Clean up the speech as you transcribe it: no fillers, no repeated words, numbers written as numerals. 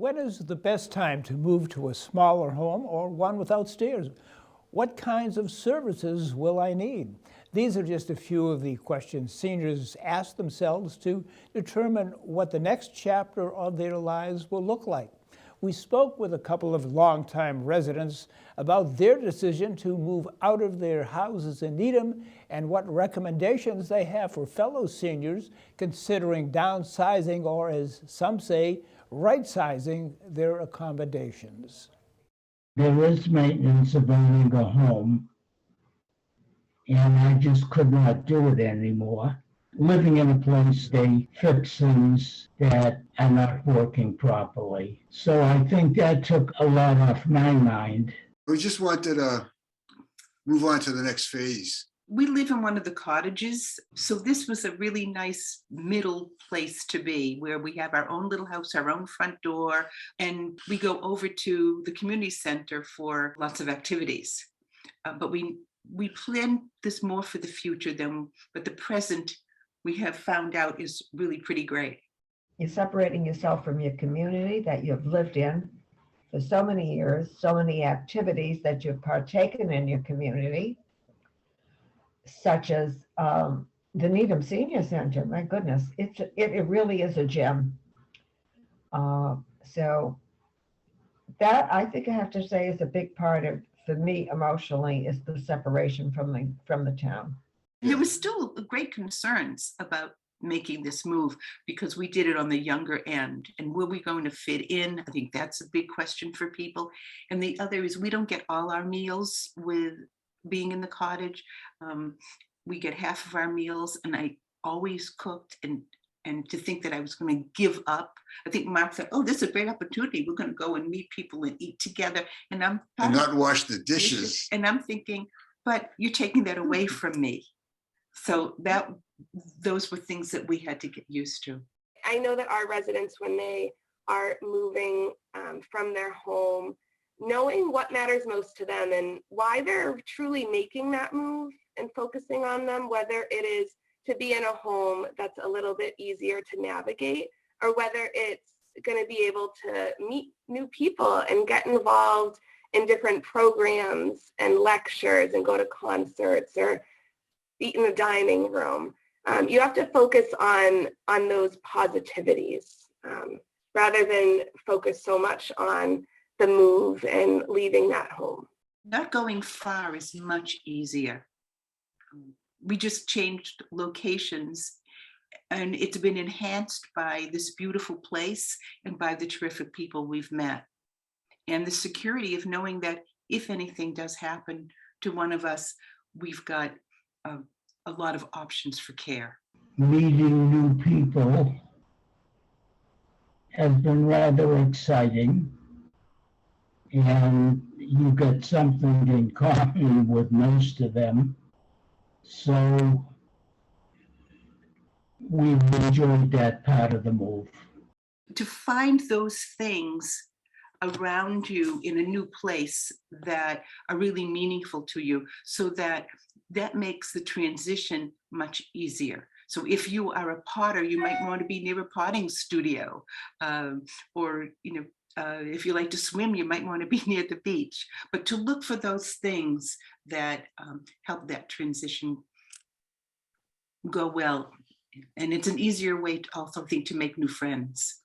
When is the best time to move to a smaller home or one without stairs? What kinds of services will I need? These are just a few of the questions seniors ask themselves to determine what the next chapter of their lives will look like. We spoke with a couple of longtime residents about their decision to move out of their houses in Needham and what recommendations they have for fellow seniors considering downsizing, or as some say, rightsizing their accommodations. There is maintenance of owning a home, and I just could not do it anymore. Living in a place, they fix things that are not working properly. So I think that took a lot off my mind. We just wanted to move on to the next phase. We live in one of the cottages, so this was a really nice middle place to be, where we have our own little house, our own front door, and we go over to the community center for lots of activities. But we plan this more for the future but the present we have found out is really pretty great. You're separating yourself from your community that you've lived in for so many years, so many activities that you've partaken in your community, such as the Needham Senior Center. My goodness, it really is a gem. So that, I think I have to say, is a big part of, for me emotionally, is the separation from the town. There was still great concerns about making this move because we did it on the younger end, and were we going to fit in? I think that's a big question for people. And the other is we don't get all our meals with being in the cottage. We get half of our meals, and I always cooked, and to think that I was going to give up. I think Marc said, "Oh, this is a great opportunity. We're going to go and meet people and eat together." And not wash the dishes. And I'm thinking, but you're taking that away from me. So those were things that we had to get used to. I know that our residents, when they are moving from their home, knowing what matters most to them and why they're truly making that move and focusing on them, whether it is to be in a home that's a little bit easier to navigate, or whether it's going to be able to meet new people and get involved in different programs and lectures and go to concerts or eat in the dining room. You have to focus on those positivities rather than focus so much on the move and leaving that home. Not going far is much easier. We just changed locations, and it's been enhanced by this beautiful place and by the terrific people we've met. And the security of knowing that if anything does happen to one of us, we've got a lot of options for care. Meeting new people has been rather exciting, and you get something in common with most of them. So we've enjoyed that part of the move. To find those things around you in a new place that are really meaningful to you, so that makes the transition much easier. So if you are a potter, you might want to be near a potting studio, or if you like to swim, you might want to be near the beach. But to look for those things that help that transition go well. And it's an easier way to also think to make new friends.